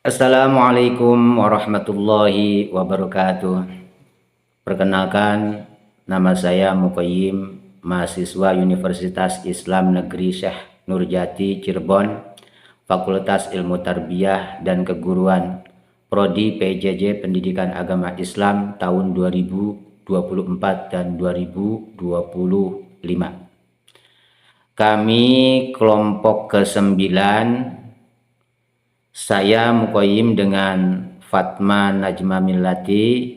Assalamualaikum warahmatullahi wabarakatuh. Perkenalkan, nama saya Muqayyim, mahasiswa Universitas Islam Negeri Syekh Nurjati Cirebon, Fakultas Ilmu Tarbiyah dan Keguruan, Prodi PJJ Pendidikan Agama Islam tahun 2024 dan 2025. Kami kelompok ke-9. Saya Muqayyim dengan Fatma Najma Millati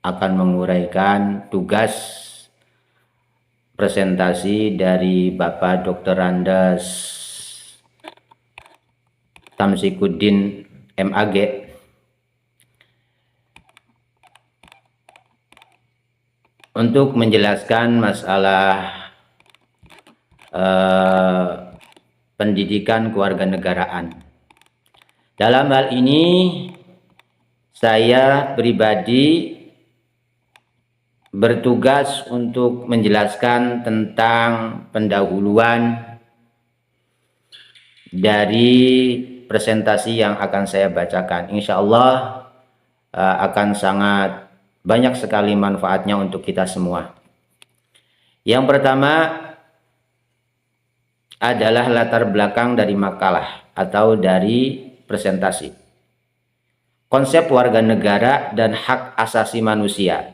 akan menguraikan tugas presentasi dari Bapak Dr. Andes Tamsikuddin MAG untuk menjelaskan masalah pendidikan kewarganegaraan. Dalam hal ini saya pribadi bertugas untuk menjelaskan tentang pendahuluan dari presentasi yang akan saya bacakan. Insya Allah akan sangat banyak sekali manfaatnya untuk kita semua. Yang pertama adalah latar belakang dari makalah atau dari presentasi. Konsep warga negara dan hak asasi manusia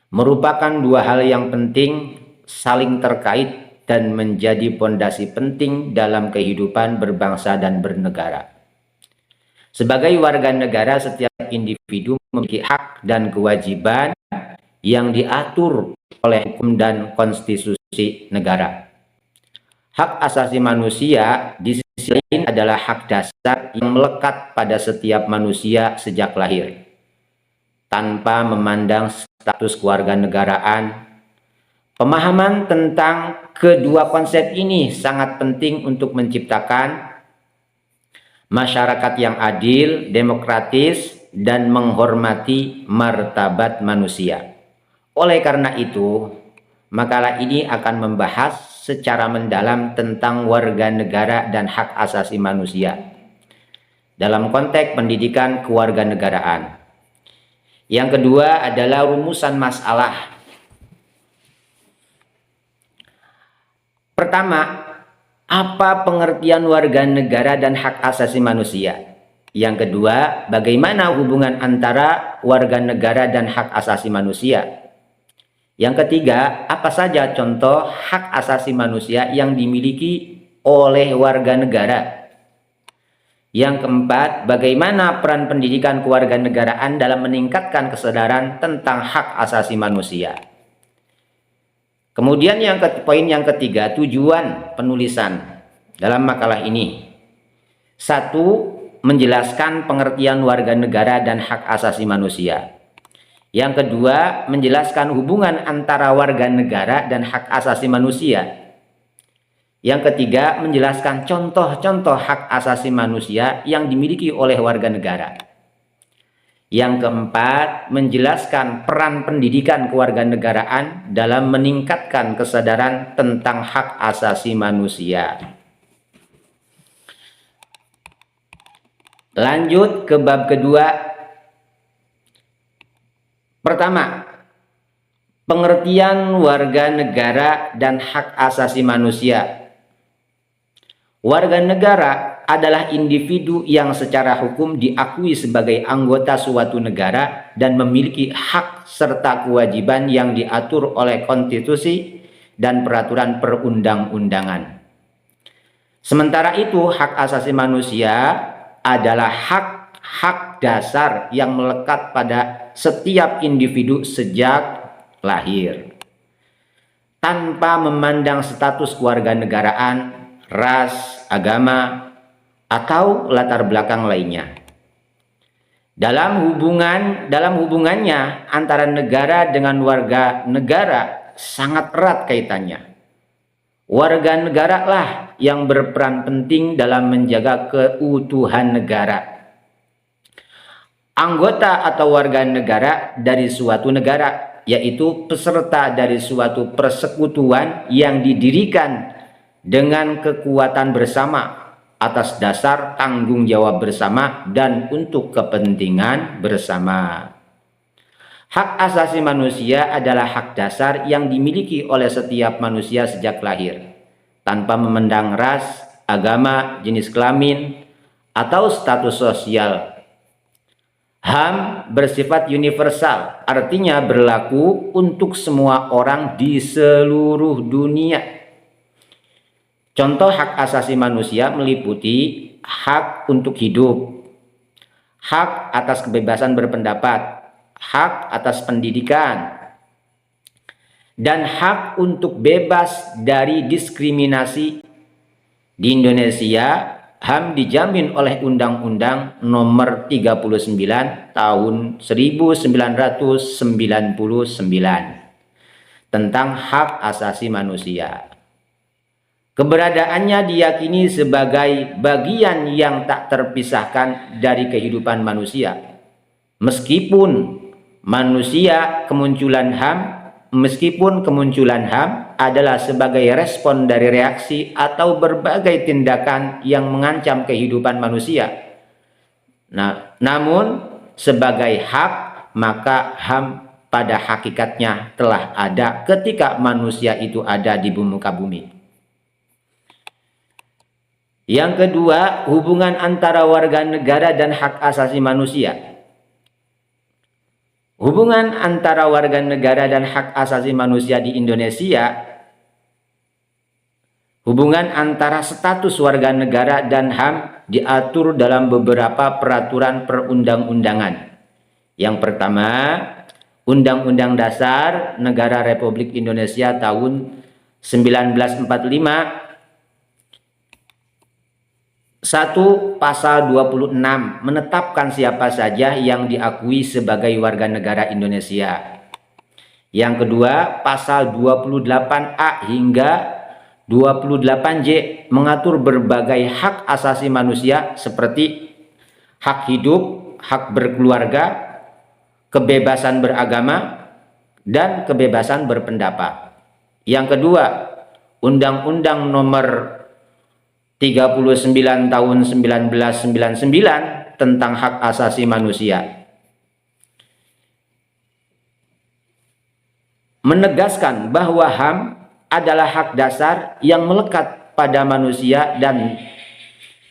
merupakan dua hal yang penting, saling terkait dan menjadi pondasi penting dalam kehidupan berbangsa dan bernegara. Sebagai warga negara, setiap individu memiliki hak dan kewajiban yang diatur oleh hukum dan konstitusi negara. Hak asasi manusia di sisi lain adalah hak dasar yang melekat pada setiap manusia sejak lahir. Tanpa memandang status kewarganegaraan, pemahaman tentang kedua konsep ini sangat penting untuk menciptakan masyarakat yang adil, demokratis, dan menghormati martabat manusia. Oleh karena itu, makalah ini akan membahas secara mendalam tentang warga negara dan hak asasi manusia dalam konteks pendidikan kewarganegaraan. Yang kedua adalah rumusan masalah. Pertama, apa pengertian warga negara dan hak asasi manusia? Yang kedua, bagaimana hubungan antara warga negara dan hak asasi manusia? Yang ketiga, apa saja contoh hak asasi manusia yang dimiliki oleh warga negara? Yang keempat, bagaimana peran pendidikan kewarganegaraan dalam meningkatkan kesadaran tentang hak asasi manusia? Kemudian poin yang ketiga, tujuan penulisan dalam makalah ini. 1. Menjelaskan pengertian warga negara dan hak asasi manusia. Yang kedua, menjelaskan hubungan antara warga negara dan hak asasi manusia. Yang ketiga, menjelaskan contoh-contoh hak asasi manusia yang dimiliki oleh warga negara. Yang keempat, menjelaskan peran pendidikan kewarganegaraan dalam meningkatkan kesadaran tentang hak asasi manusia. Lanjut ke bab kedua. Pertama, pengertian warga negara dan hak asasi manusia. Warga negara adalah individu yang secara hukum diakui sebagai anggota suatu negara dan memiliki hak serta kewajiban yang diatur oleh konstitusi dan peraturan perundang-undangan. Sementara itu, hak asasi manusia adalah hak dasar yang melekat pada setiap individu sejak lahir, tanpa memandang status kewarganegaraan, ras, agama, atau latar belakang lainnya. Dalam hubungannya antara negara dengan warga negara sangat erat kaitannya. Warga negara lah yang berperan penting dalam menjaga keutuhan negara. Anggota atau warga negara dari suatu negara, yaitu peserta dari suatu persekutuan yang didirikan dengan kekuatan bersama atas dasar tanggung jawab bersama dan untuk kepentingan bersama. Hak asasi manusia adalah hak dasar yang dimiliki oleh setiap manusia sejak lahir, tanpa memandang ras, agama, jenis kelamin, atau status sosial. HAM bersifat universal, artinya berlaku untuk semua orang di seluruh dunia. Contoh hak asasi manusia meliputi hak untuk hidup, hak atas kebebasan berpendapat, hak atas pendidikan, dan hak untuk bebas dari diskriminasi. Di Indonesia, HAM dijamin oleh Undang-Undang Nomor 39 Tahun 1999 tentang hak asasi manusia. Keberadaannya diyakini sebagai bagian yang tak terpisahkan dari kehidupan manusia. Meskipun kemunculan HAM adalah sebagai respon dari reaksi atau berbagai tindakan yang mengancam kehidupan manusia. Namun sebagai hak, maka HAM pada hakikatnya telah ada ketika manusia itu ada di muka bumi. Yang kedua, hubungan antara warga negara dan hak asasi manusia. Hubungan antara warga negara dan hak asasi manusia di Indonesia, hubungan antara status warga negara dan HAM diatur dalam beberapa peraturan perundang-undangan. Yang pertama, Undang-Undang Dasar Negara Republik Indonesia tahun 1945. 1. Pasal 26 menetapkan siapa saja yang diakui sebagai warga negara Indonesia. Yang kedua, pasal 28A hingga 28J mengatur berbagai hak asasi manusia seperti hak hidup, hak berkeluarga, kebebasan beragama, dan kebebasan berpendapat. Yang kedua, Undang-Undang Nomor 39 tahun 1999 tentang hak asasi manusia menegaskan bahwa HAM adalah hak dasar yang melekat pada manusia dan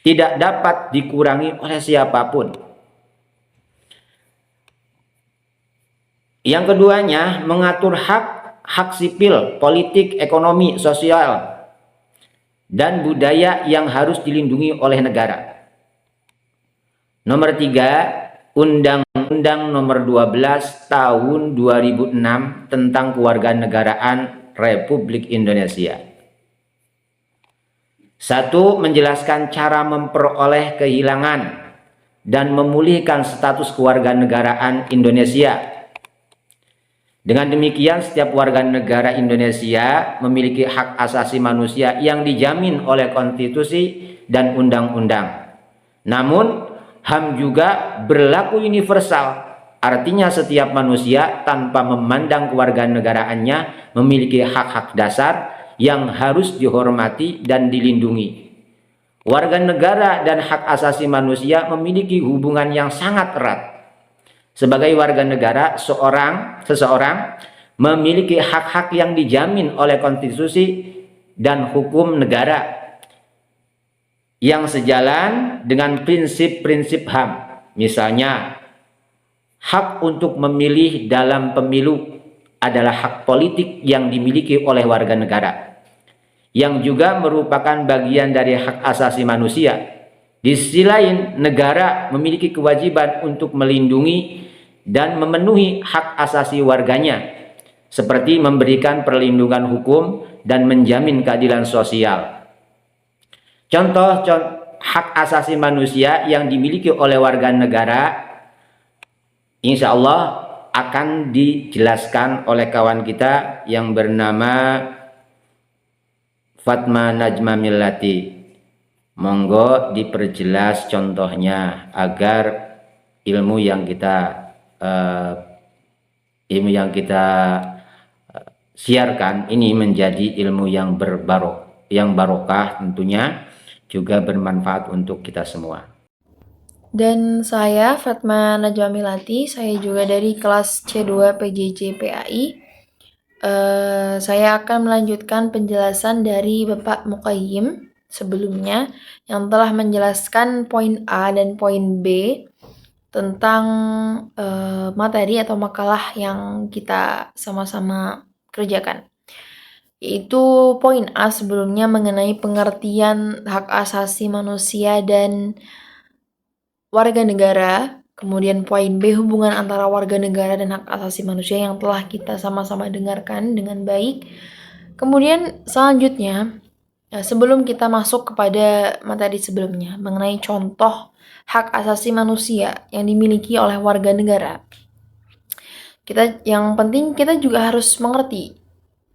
tidak dapat dikurangi oleh siapapun. Yang keduanya mengatur hak sipil, politik, ekonomi, sosial, dan budaya yang harus dilindungi oleh negara. Nomor 3, Undang-Undang Nomor 12 Tahun 2006 tentang Kewarganegaraan Republik Indonesia. 1. Menjelaskan cara memperoleh kehilangan dan memulihkan status kewarganegaraan Indonesia. Dengan demikian, setiap warga negara Indonesia memiliki hak asasi manusia yang dijamin oleh konstitusi dan undang-undang. Namun, HAM juga berlaku universal, artinya setiap manusia tanpa memandang kewarganegaraannya memiliki hak-hak dasar yang harus dihormati dan dilindungi. Warga negara dan hak asasi manusia memiliki hubungan yang sangat erat. Sebagai warga negara, seseorang memiliki hak-hak yang dijamin oleh konstitusi dan hukum negara yang sejalan dengan prinsip-prinsip HAM. Misalnya, hak untuk memilih dalam pemilu adalah hak politik yang dimiliki oleh warga negara, yang juga merupakan bagian dari hak asasi manusia. Di sisi lain, negara memiliki kewajiban untuk melindungi dan memenuhi hak asasi warganya, seperti memberikan perlindungan hukum dan menjamin keadilan sosial. Contoh hak asasi manusia yang dimiliki oleh warga negara, insya Allah akan dijelaskan oleh kawan kita yang bernama Fatma Najma Millati. Monggo diperjelas contohnya agar ilmu yang kita siarkan ini menjadi ilmu yang barokah tentunya, juga bermanfaat untuk kita semua. Dan saya Fatma Najwa Milati, saya juga dari kelas C2 PJJ PAI. Saya akan melanjutkan penjelasan dari Bapak Muqayyim sebelumnya yang telah menjelaskan poin A dan poin B tentang materi atau makalah yang kita sama-sama kerjakan. Yaitu poin A sebelumnya mengenai pengertian hak asasi manusia dan warga negara. Kemudian poin B, hubungan antara warga negara dan hak asasi manusia yang telah kita sama-sama dengarkan dengan baik. Kemudian selanjutnya, sebelum kita masuk kepada materi sebelumnya mengenai contoh hak asasi manusia yang dimiliki oleh warga negara, yang penting kita juga harus mengerti.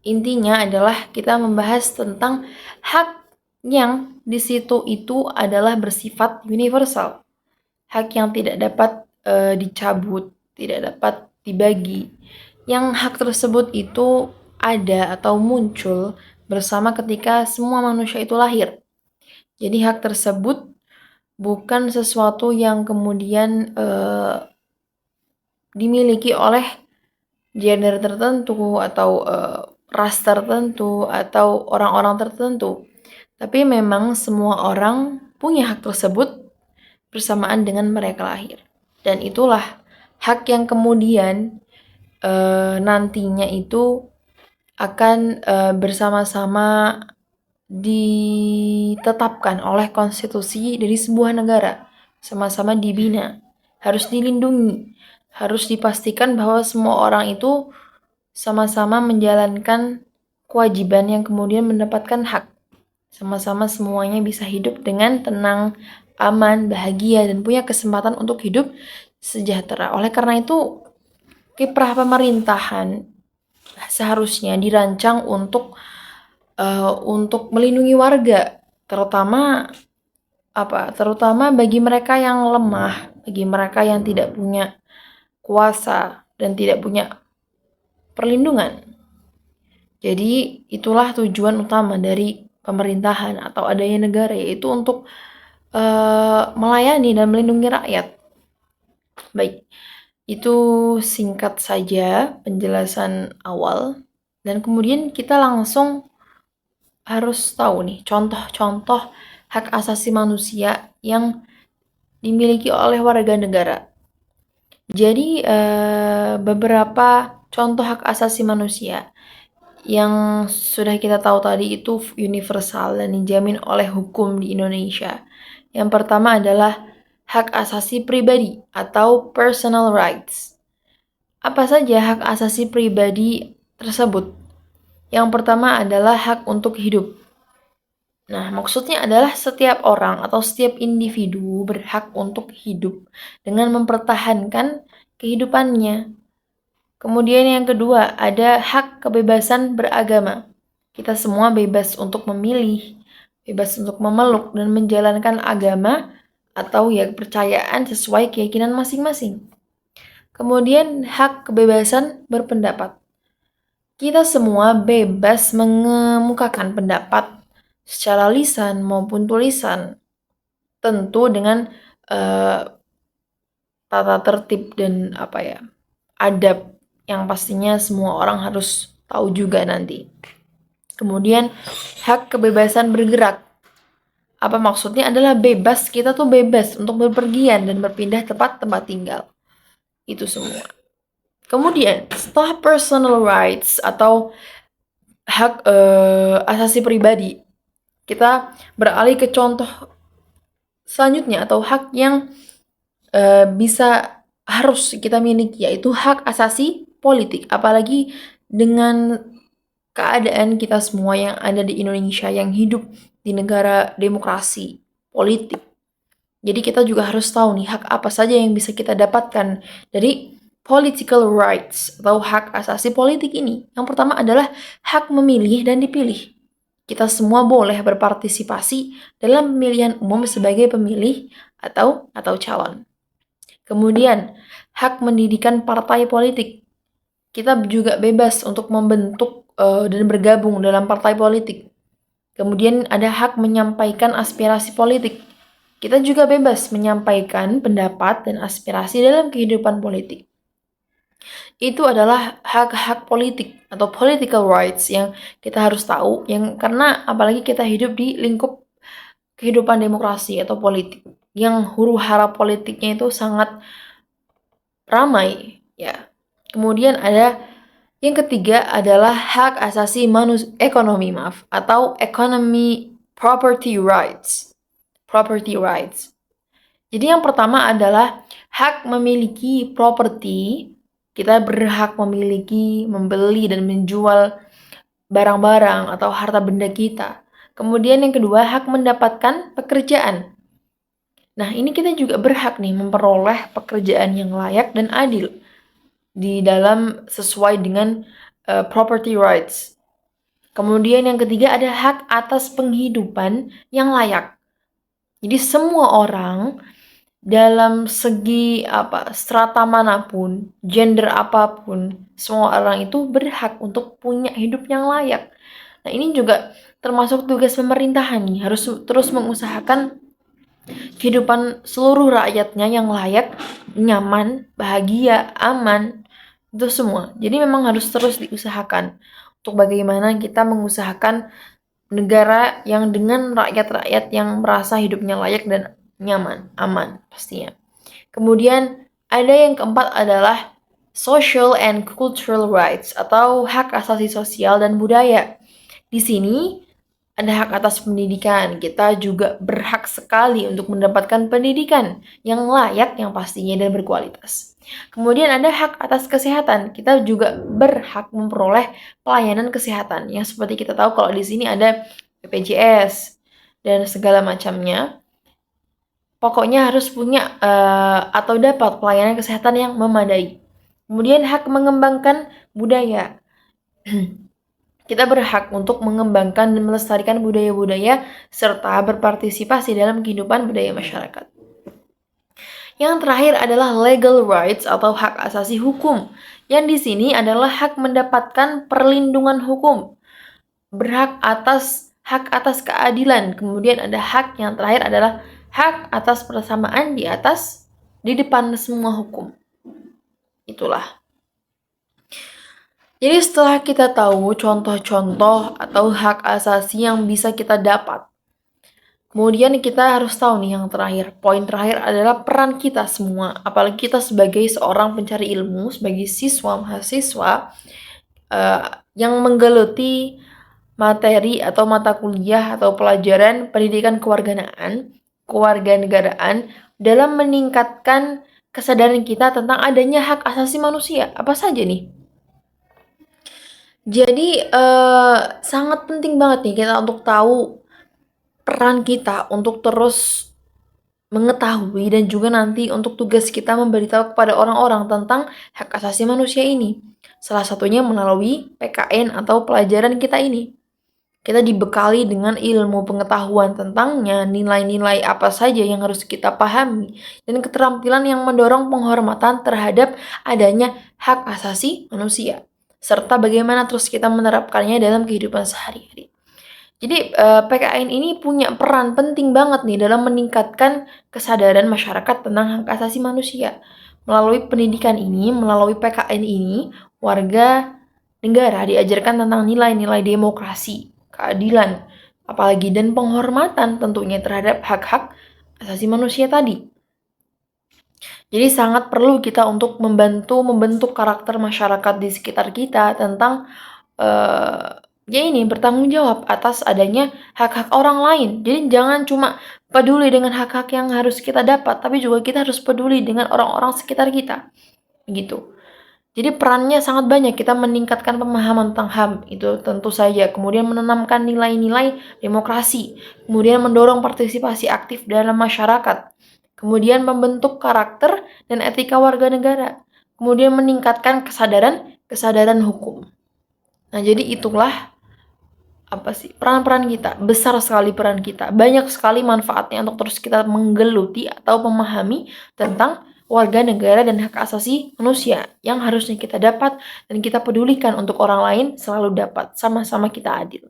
Intinya adalah kita membahas tentang hak yang di situ itu adalah bersifat universal. Hak yang tidak dapat dicabut, tidak dapat dibagi. Yang hak tersebut itu ada atau muncul bersama ketika semua manusia itu lahir. Jadi hak tersebut bukan sesuatu yang kemudian dimiliki oleh gender tertentu atau ras tertentu atau orang-orang tertentu. Tapi memang semua orang punya hak tersebut bersamaan dengan mereka lahir. Dan itulah hak yang kemudian nantinya itu akan bersama-sama ditetapkan oleh konstitusi dari sebuah negara, sama-sama dibina, harus dilindungi, harus dipastikan bahwa semua orang itu sama-sama menjalankan kewajiban yang kemudian mendapatkan hak. Sama-sama semuanya bisa hidup dengan tenang, aman, bahagia, dan punya kesempatan untuk hidup sejahtera. Oleh karena itu, kiprah pemerintahan seharusnya dirancang untuk melindungi warga, terutama bagi mereka yang lemah, bagi mereka yang tidak punya kuasa dan tidak punya perlindungan. Jadi itulah tujuan utama dari pemerintahan atau adanya negara, yaitu untuk melayani dan melindungi rakyat. Baik, itu singkat saja penjelasan awal, dan kemudian kita langsung harus tahu nih contoh-contoh hak asasi manusia yang dimiliki oleh warga negara. Jadi beberapa contoh hak asasi manusia yang sudah kita tahu tadi itu universal dan dijamin oleh hukum di Indonesia. Yang pertama adalah hak asasi pribadi atau personal rights. Apa saja hak asasi pribadi tersebut? Yang pertama adalah hak untuk hidup. Nah, maksudnya adalah setiap orang atau setiap individu berhak untuk hidup dengan mempertahankan kehidupannya. Kemudian yang kedua, ada hak kebebasan beragama. Kita semua bebas untuk memilih, bebas untuk memeluk dan menjalankan agama atau ya kepercayaan sesuai keyakinan masing-masing. Kemudian hak kebebasan berpendapat. Kita semua bebas mengemukakan pendapat secara lisan maupun tulisan, tentu dengan tata tertib dan adab yang pastinya semua orang harus tahu juga nanti. Kemudian hak kebebasan bergerak. Apa maksudnya adalah bebas, kita tuh bebas untuk berpergian dan berpindah tempat tinggal. Itu semua. Kemudian setelah personal rights atau hak asasi pribadi, kita beralih ke contoh selanjutnya atau hak yang harus kita miliki, yaitu hak asasi politik. Apalagi dengan keadaan kita semua yang ada di Indonesia yang hidup di negara demokrasi politik. Jadi kita juga harus tahu nih hak apa saja yang bisa kita dapatkan dari political rights atau hak asasi politik ini. Yang pertama adalah hak memilih dan dipilih. Kita semua boleh berpartisipasi dalam pemilihan umum sebagai pemilih atau calon. Kemudian, hak mendirikan partai politik. Kita juga bebas untuk membentuk dan bergabung dalam partai politik. Kemudian ada hak menyampaikan aspirasi politik. Kita juga bebas menyampaikan pendapat dan aspirasi dalam kehidupan politik. Itu adalah hak-hak politik atau political rights yang kita harus tahu, yang karena apalagi kita hidup di lingkup kehidupan demokrasi atau politik yang huru-hara politiknya itu sangat ramai ya. Kemudian ada yang ketiga adalah hak asasi ekonomi atau economy property rights. Property rights. Jadi yang pertama adalah hak memiliki properti. Kita berhak memiliki, membeli dan menjual barang-barang atau harta benda kita. Kemudian yang kedua, hak mendapatkan pekerjaan. Nah, ini kita juga berhak nih memperoleh pekerjaan yang layak dan adil di dalam sesuai dengan property rights. Kemudian yang ketiga ada hak atas penghidupan yang layak. Jadi semua orang dalam segi strata manapun, gender apapun, semua orang itu berhak untuk punya hidup yang layak. Nah, ini juga termasuk tugas pemerintahan nih, harus terus mengusahakan kehidupan seluruh rakyatnya yang layak, nyaman, bahagia, aman, itu semua. Jadi memang harus terus diusahakan untuk bagaimana kita mengusahakan negara yang dengan rakyat-rakyat yang merasa hidupnya layak dan nyaman, aman pastinya. Kemudian ada yang keempat adalah social and cultural rights atau hak asasi sosial dan budaya. Di sini ada hak atas pendidikan. Kita juga berhak sekali untuk mendapatkan pendidikan yang layak, yang pastinya dan berkualitas. Kemudian ada hak atas kesehatan. Kita juga berhak memperoleh pelayanan kesehatan. Yang seperti kita tahu kalau di sini ada BPJS dan segala macamnya. Pokoknya harus punya atau dapat pelayanan kesehatan yang memadai. Kemudian hak mengembangkan budaya. Kita berhak untuk mengembangkan dan melestarikan budaya-budaya serta berpartisipasi dalam kehidupan budaya masyarakat. Yang terakhir adalah legal rights atau hak asasi hukum. Yang di sini adalah hak mendapatkan perlindungan hukum. Hak atas keadilan. Kemudian ada hak yang terakhir adalah hak atas persamaan di depan semua hukum. Itulah. Jadi setelah kita tahu contoh-contoh atau hak asasi yang bisa kita dapat, kemudian kita harus tahu nih yang terakhir. Poin terakhir adalah peran kita semua, apalagi kita sebagai seorang pencari ilmu, sebagai siswa mahasiswa yang menggeluti materi atau mata kuliah atau pelajaran pendidikan kewarganegaraan dalam meningkatkan kesadaran kita tentang adanya hak asasi manusia. Apa saja nih? Jadi sangat penting banget nih kita untuk tahu peran kita untuk terus mengetahui dan juga nanti untuk tugas kita memberitahu kepada orang-orang tentang hak asasi manusia ini. Salah satunya melalui PKN atau pelajaran kita ini. Kita dibekali dengan ilmu pengetahuan tentangnya, nilai-nilai apa saja yang harus kita pahami, dan keterampilan yang mendorong penghormatan terhadap adanya hak asasi manusia, serta bagaimana terus kita menerapkannya dalam kehidupan sehari-hari. Jadi PKN ini punya peran penting banget nih dalam meningkatkan kesadaran masyarakat tentang hak asasi manusia. Melalui pendidikan ini, melalui PKN ini, warga negara diajarkan tentang nilai-nilai demokrasi, keadilan, apalagi dan penghormatan tentunya terhadap hak-hak asasi manusia tadi. Jadi sangat perlu kita untuk membentuk karakter masyarakat di sekitar kita tentang bertanggung jawab atas adanya hak-hak orang lain. Jadi jangan cuma peduli dengan hak-hak yang harus kita dapat, tapi juga kita harus peduli dengan orang-orang sekitar kita. Begitu. Jadi perannya sangat banyak, kita meningkatkan pemahaman tentang HAM, itu tentu saja. Kemudian menanamkan nilai-nilai demokrasi. Kemudian mendorong partisipasi aktif dalam masyarakat. Kemudian membentuk karakter dan etika warga negara. Kemudian meningkatkan kesadaran hukum. Nah, jadi itulah peran-peran kita. Besar sekali peran kita. Banyak sekali manfaatnya untuk terus kita menggeluti atau memahami tentang warga negara dan hak asasi manusia yang harusnya kita dapat dan kita pedulikan untuk orang lain selalu dapat. Sama-sama kita adil.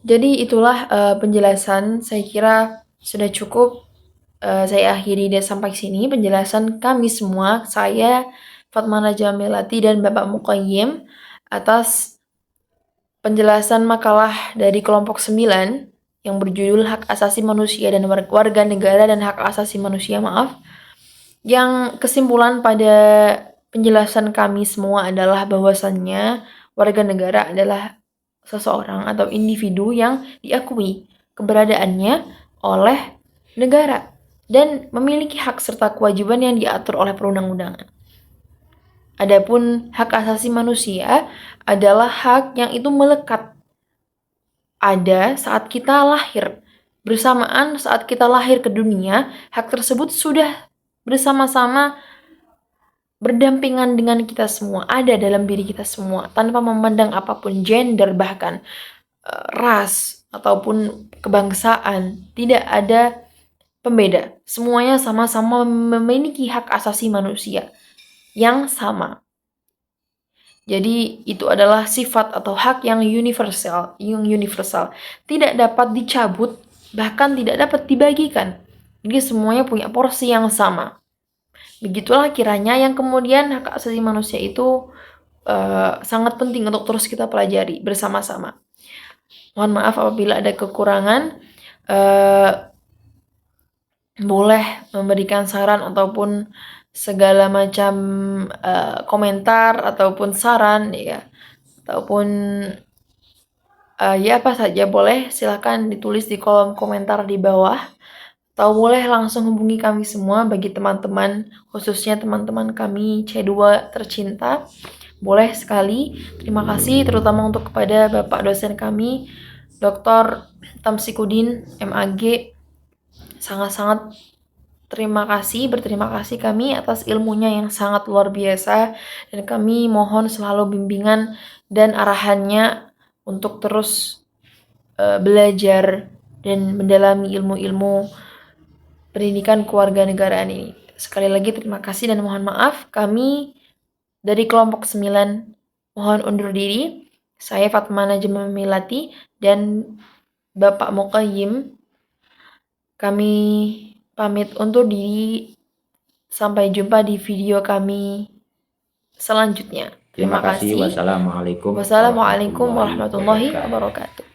Jadi itulah penjelasan, saya kira sudah cukup. Saya akhiri sampai sini penjelasan kami semua, saya Fatmana Jamilati dan Bapak Muqayyim atas penjelasan makalah dari kelompok 9 yang berjudul Hak Asasi Manusia dan Warga Negara dan Hak Asasi Manusia, yang kesimpulan pada penjelasan kami semua adalah bahwasannya warga negara adalah seseorang atau individu yang diakui keberadaannya oleh negara dan memiliki hak serta kewajiban yang diatur oleh perundang-undangan. Adapun hak asasi manusia adalah hak yang itu melekat ada saat kita lahir. Bersamaan saat kita lahir ke dunia, hak tersebut sudah bersama-sama berdampingan dengan kita semua, ada dalam diri kita semua, tanpa memandang apapun gender, bahkan ras ataupun kebangsaan, tidak ada pembeda. Semuanya sama-sama memiliki hak asasi manusia yang sama. Jadi itu adalah sifat atau hak yang universal, tidak dapat dicabut, bahkan tidak dapat dibagikan. Jadi semuanya punya porsi yang sama. Begitulah kiranya yang kemudian hak asasi manusia itu sangat penting untuk terus kita pelajari bersama-sama. Mohon maaf apabila ada kekurangan. Boleh memberikan saran ataupun segala macam komentar ataupun saran ya, ataupun ya apa saja boleh, silahkan ditulis di kolom komentar di bawah, atau boleh langsung hubungi kami semua. Bagi teman-teman, khususnya teman-teman kami C2 tercinta, boleh sekali. Terima kasih terutama untuk kepada Bapak dosen kami, Dr. Tamsikudin MAG. Sangat-sangat berterima kasih kami atas ilmunya yang sangat luar biasa, dan kami mohon selalu bimbingan dan arahannya untuk terus belajar dan mendalami ilmu-ilmu pendidikan kewarganegaraan ini. Sekali lagi terima kasih dan mohon maaf, kami dari kelompok 9 mohon undur diri. Saya Fatmana Jamilati dan Bapak Muqayyim, kami pamit undur diri. Sampai jumpa di video kami selanjutnya. Terima kasih. Wassalamualaikum Wassalamualaikum warahmatullahi wabarakatuh.